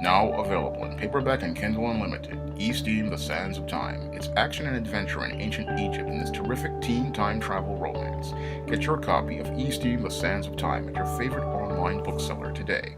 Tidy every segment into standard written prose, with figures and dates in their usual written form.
Now available in paperback and Kindle Unlimited, E-Steam The Sands of Time. It's action and adventure in ancient Egypt in this terrific teen time travel romance. Get your copy of E-Steam The Sands of Time at your favorite online bookseller today.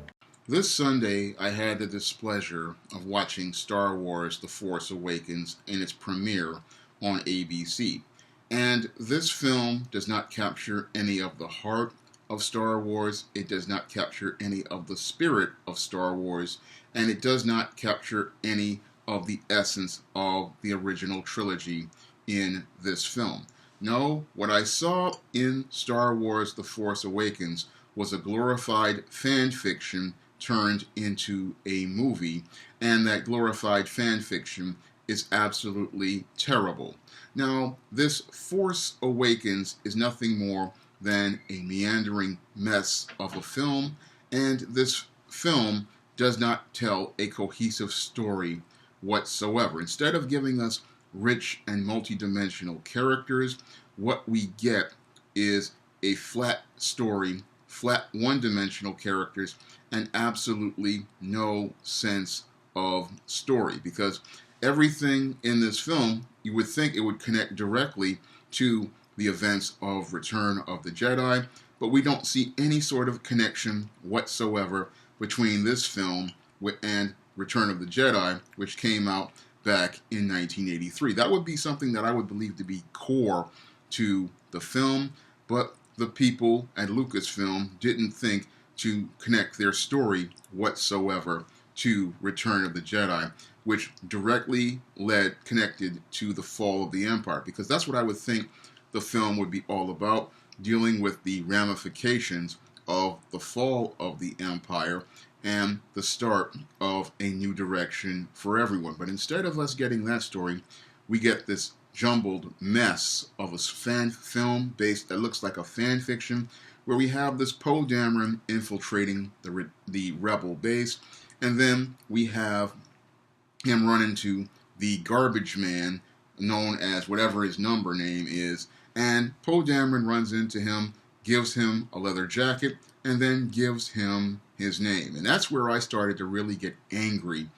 This Sunday, I had the displeasure of watching Star Wars The Force Awakens in its premiere on ABC. And this film does not capture any of the heart of Star Wars, it does not capture any of the spirit of Star Wars, and it does not capture any of the essence of the original trilogy in this film. No, what I saw in Star Wars The Force Awakens was a glorified fan fiction turned into a movie, and that glorified fan fiction is absolutely terrible. Now, this Force Awakens is nothing more than a meandering mess of a film, and this film does not tell a cohesive story whatsoever. Instead of giving us rich and multidimensional characters, what we get is a flat story, flat one-dimensional characters, and absolutely no sense of story. Because everything in this film, you would think it would connect directly to the events of Return of the Jedi, but we don't see any sort of connection whatsoever between this film and Return of the Jedi, which came out back in 1983. That would be something that I would believe to be core to the film, but the people at Lucasfilm didn't think to connect their story whatsoever to Return of the Jedi, which directly connected to the fall of the Empire, because that's what I would think the film would be all about, dealing with the ramifications of the fall of the Empire and the start of a new direction for everyone. But instead of us getting that story, we get this jumbled mess of a fan film based that looks like a fan fiction, where we have this Poe Dameron infiltrating the rebel base, and then we have him run into the garbage man known as whatever his number name is, and Poe Dameron runs into him, gives him a leather jacket, and then gives him his name. And that's where I started to really get angry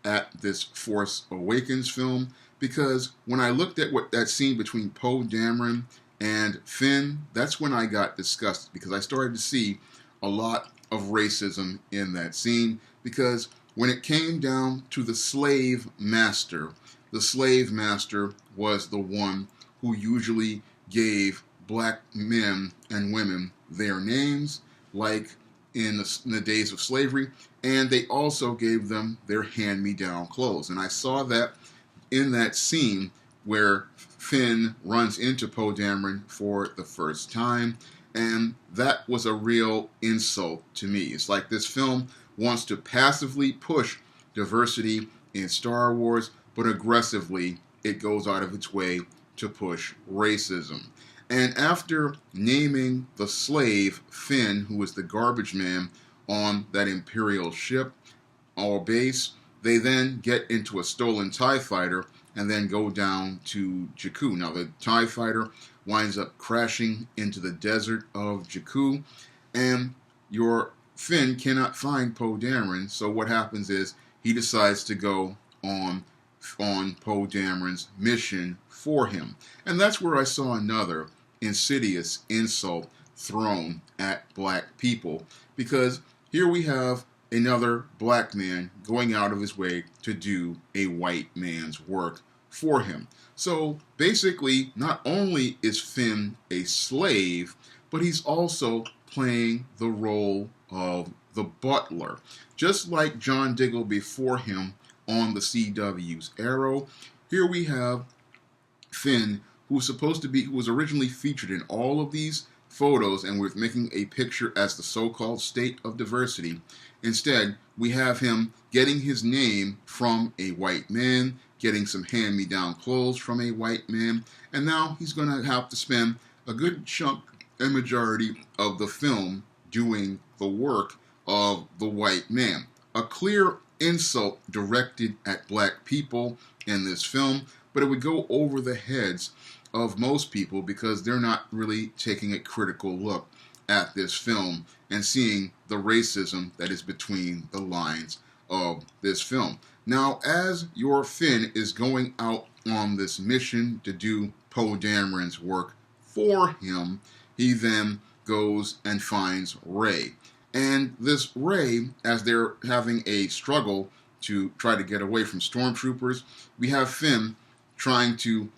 at this Force Awakens film, because when I looked at what that scene between Poe Dameron and Finn, that's when I got disgusted, because I started to see a lot of racism in that scene. Because when it came down to the slave master was the one who usually gave black men and women their names, like in the days of slavery, and they also gave them their hand-me-down clothes. And I saw that in that scene where Finn runs into Poe Dameron for the first time, and that was a real insult to me. It's like this film wants to passively push diversity in Star Wars, but aggressively it goes out of its way to push racism. And after naming the slave Finn, who was the garbage man on that Imperial ship or base, they then get into a stolen TIE fighter and then go down to Jakku. Now the TIE fighter winds up crashing into the desert of Jakku, and your Finn cannot find Poe Dameron, so what happens is he decides to go on Poe Dameron's mission for him. And that's where I saw another insidious insult thrown at black people, because here we have another black man going out of his way to do a white man's work for him. So basically, not only is Finn a slave, but he's also playing the role of the butler. Just like John Diggle before him on the CW's Arrow, here we have Finn, who was originally featured in all of these photos and was making a picture as the so-called state of diversity. Instead, we have him getting his name from a white man, getting some hand-me-down clothes from a white man, and now he's going to have to spend a good chunk and majority of the film doing the work of the white man. A clear insult directed at black people in this film, but it would go over the heads of most people because they're not really taking a critical look at this film and seeing the racism that is between the lines of this film. Now, as your Finn is going out on this mission to do Poe Dameron's work for him, he then goes and finds Rey. And this Rey, as they're having a struggle to try to get away from stormtroopers, we have Finn trying to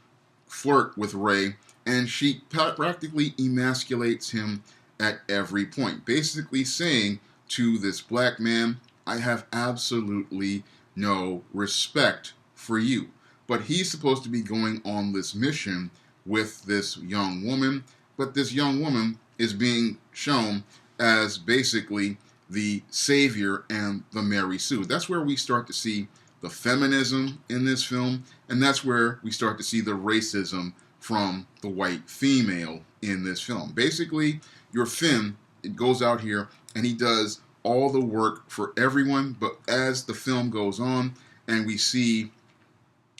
flirt with Rey, and she practically emasculates him at every point, basically saying to this black man, I have absolutely no respect for you. But he's supposed to be going on this mission with this young woman, but this young woman is being shown as basically the savior and the Mary Sue. That's where we start to see the feminism in this film, and that's where we start to see the racism from the white female in this film. Basically, your Finn, it goes out here and he does all the work for everyone, but as the film goes on and we see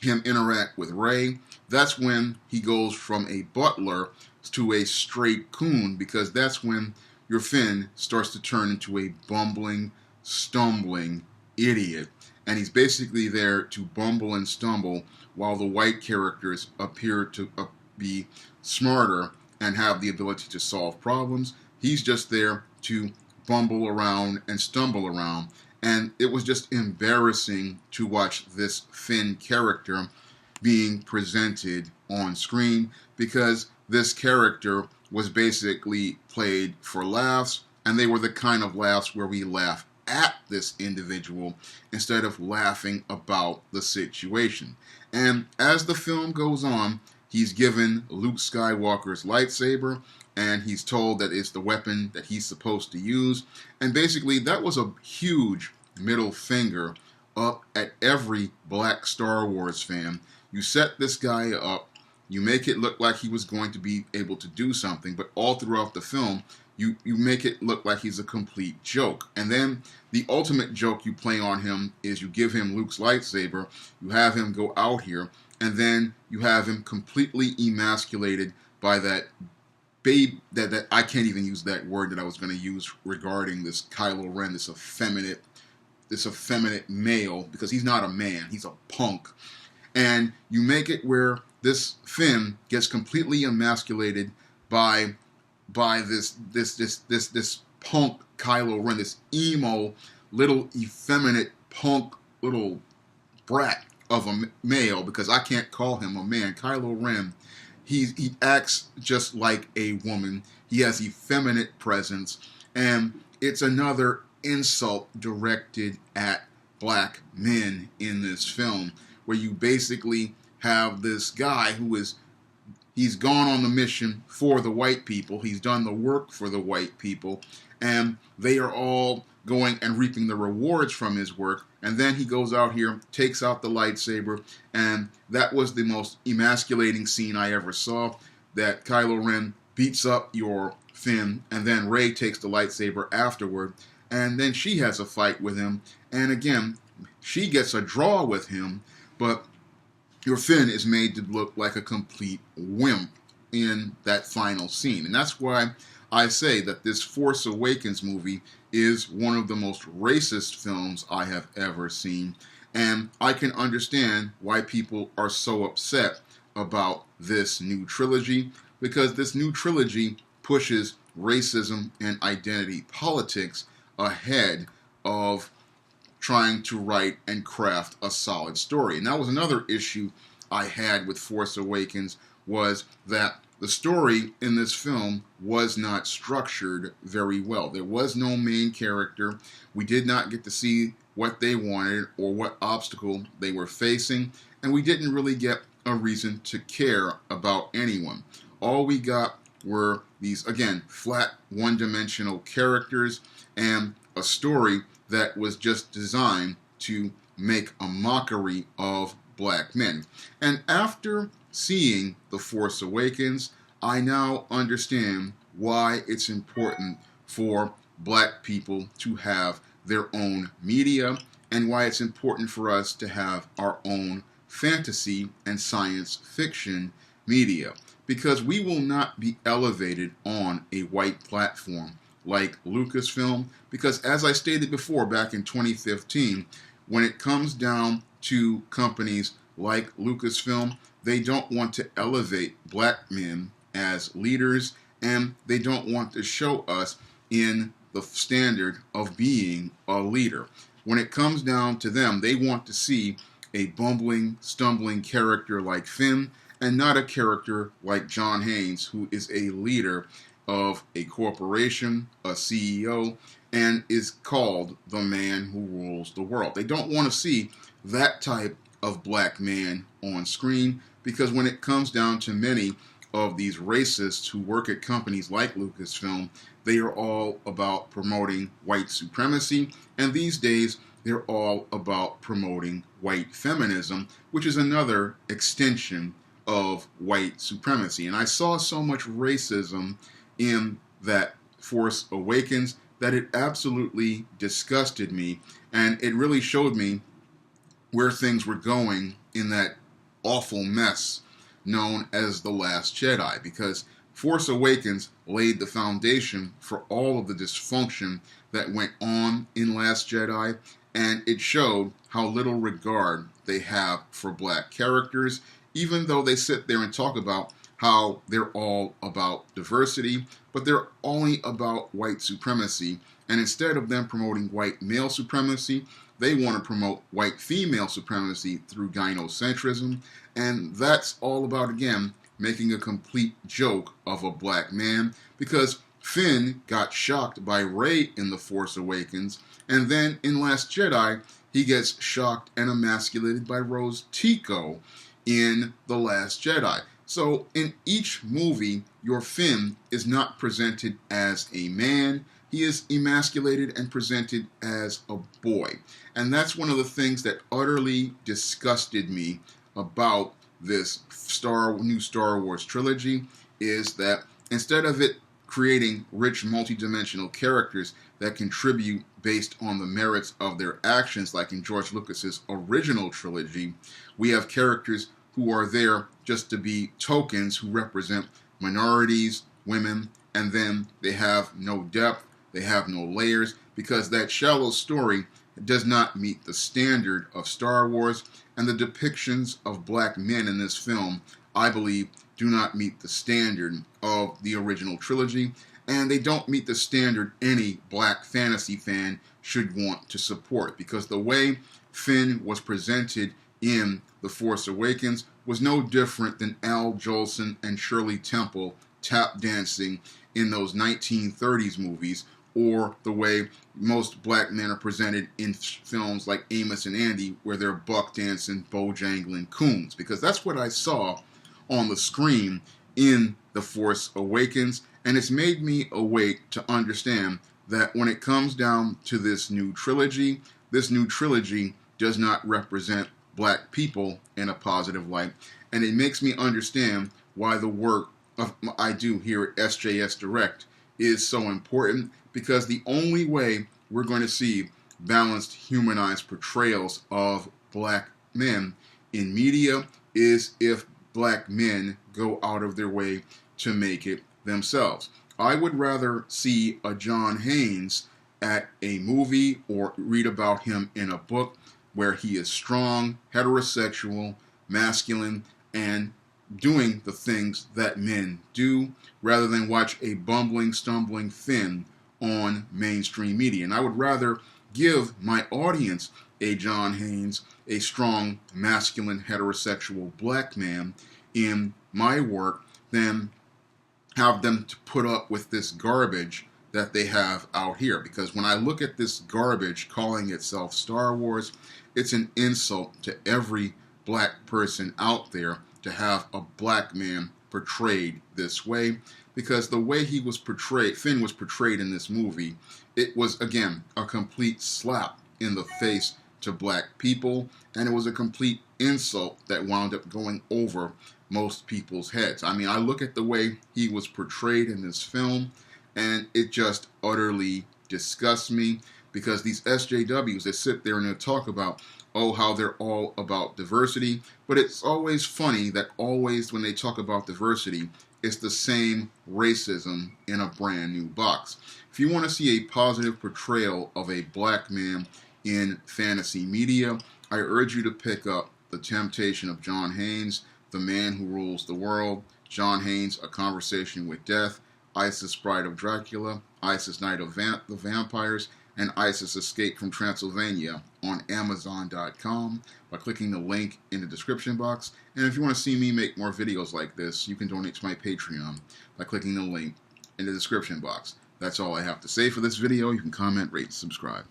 him interact with Rey, that's when he goes from a butler to a straight coon, because that's when your Finn starts to turn into a bumbling, stumbling idiot. And he's basically there to bumble and stumble while the white characters appear to be smarter and have the ability to solve problems. He's just there to bumble around and stumble around. And it was just embarrassing to watch this Finn character being presented on screen, because this character was basically played for laughs, and they were the kind of laughs where we laugh at this individual instead of laughing about the situation. And as the film goes on, he's given Luke Skywalker's lightsaber, and he's told that it's the weapon that he's supposed to use. And basically, that was a huge middle finger up at every black Star Wars fan. You set this guy up, you make it look like he was going to be able to do something, but all throughout the film, you make it look like he's a complete joke. And then the ultimate joke you play on him is you give him Luke's lightsaber, you have him go out here, and then you have him completely emasculated by that babe, that I can't even use that word that I was going to use regarding this Kylo Ren, this effeminate male, because he's not a man, he's a punk. And you make it where this Finn gets completely emasculated by this punk Kylo Ren, this emo little effeminate punk little brat of a male, because I can't call him a man. Kylo Ren, he acts just like a woman. He has effeminate presence, and it's another insult directed at black men in this film, where you basically have this guy he's gone on the mission for the white people, he's done the work for the white people, and they are all going and reaping the rewards from his work, and then he goes out here, takes out the lightsaber, and that was the most emasculating scene I ever saw, that Kylo Ren beats up your Finn, and then Rey takes the lightsaber afterward, and then she has a fight with him, and again, she gets a draw with him, but your Finn is made to look like a complete wimp in that final scene. And that's why I say that this Force Awakens movie is one of the most racist films I have ever seen. And I can understand why people are so upset about this new trilogy, because this new trilogy pushes racism and identity politics ahead of trying to write and craft a solid story. And that was another issue I had with Force Awakens, was that the story in this film was not structured very well. There was no main character. We did not get to see what they wanted or what obstacle they were facing, and we didn't really get a reason to care about anyone. All we got were these, again, flat, one-dimensional characters and a story that was just designed to make a mockery of black men. And after seeing The Force Awakens, I now understand why it's important for black people to have their own media, and why it's important for us to have our own fantasy and science fiction media. Because we will not be elevated on a white platform like Lucasfilm, because as I stated before back in 2015, when it comes down to companies like Lucasfilm, they don't want to elevate black men as leaders, and they don't want to show us in the standard of being a leader. When it comes down to them, they want to see a bumbling, stumbling character like Finn, and not a character like John Haynes, who is a leader of a corporation, a CEO, and is called the man who rules the world. They don't want to see that type of black man on screen, because when it comes down to many of these racists who work at companies like Lucasfilm, they are all about promoting white supremacy, and these days they're all about promoting white feminism, which is another extension of white supremacy. And I saw so much racism in that Force Awakens that it absolutely disgusted me, and it really showed me where things were going in that awful mess known as The Last Jedi, because Force Awakens laid the foundation for all of the dysfunction that went on in Last Jedi, and it showed how little regard they have for black characters, even though they sit there and talk about how they're all about diversity, but they're only about white supremacy. And instead of them promoting white male supremacy, they want to promote white female supremacy through gynocentrism. And that's all about, again, making a complete joke of a black man, because Finn got shocked by Rey in The Force Awakens, and then in Last Jedi, he gets shocked and emasculated by Rose Tico in The Last Jedi. So in each movie, your Finn is not presented as a man. He is emasculated and presented as a boy. And that's one of the things that utterly disgusted me about this new Star Wars trilogy, is that instead of it creating rich multidimensional characters that contribute based on the merits of their actions, like in George Lucas's original trilogy, we have characters who are there just to be tokens who represent minorities, women, and then they have no depth, they have no layers, because that shallow story does not meet the standard of Star Wars, and the depictions of black men in this film, I believe, do not meet the standard of the original trilogy, and they don't meet the standard any black fantasy fan should want to support, because the way Finn was presented in The Force Awakens was no different than Al Jolson and Shirley Temple tap dancing in those 1930s movies, or the way most black men are presented in films like Amos and Andy, where they're buck dancing, bojangling coons, because that's what I saw on the screen in The Force Awakens, and it's made me awake to understand that when it comes down to this new trilogy does not represent black people in a positive light, and it makes me understand why the work I do here at SJS Direct is so important, because the only way we're going to see balanced, humanized portrayals of black men in media is if black men go out of their way to make it themselves. I would rather see a John Haynes at a movie or read about him in a book where he is strong, heterosexual, masculine, and doing the things that men do, rather than watch a bumbling, stumbling Finn on mainstream media. And I would rather give my audience a John Haynes, a strong, masculine, heterosexual black man in my work, than have them to put up with this garbage that they have out here. Because when I look at this garbage calling itself Star Wars, it's an insult to every black person out there to have a black man portrayed this way, because the way he was portrayed, Finn was portrayed in this movie, it was, again, a complete slap in the face to black people, and it was a complete insult that wound up going over most people's heads. I mean, I look at the way he was portrayed in this film, and it just utterly disgusts me, because these SJWs, they sit there and they talk about, oh, how they're all about diversity, but it's always funny that always when they talk about diversity, it's the same racism in a brand new box. If you want to see a positive portrayal of a black man in fantasy media. I urge you to pick up The Temptation of John Haynes, The Man Who Rules the World, John Haynes, A Conversation with Death, Isis Bride of Dracula, Isis Night of the Vampires, and Isis Escape from Transylvania on Amazon.com by clicking the link in the description box. And if you want to see me make more videos like this, you can donate to my Patreon by clicking the link in the description box. That's all I have to say for this video. You can comment, rate, and subscribe.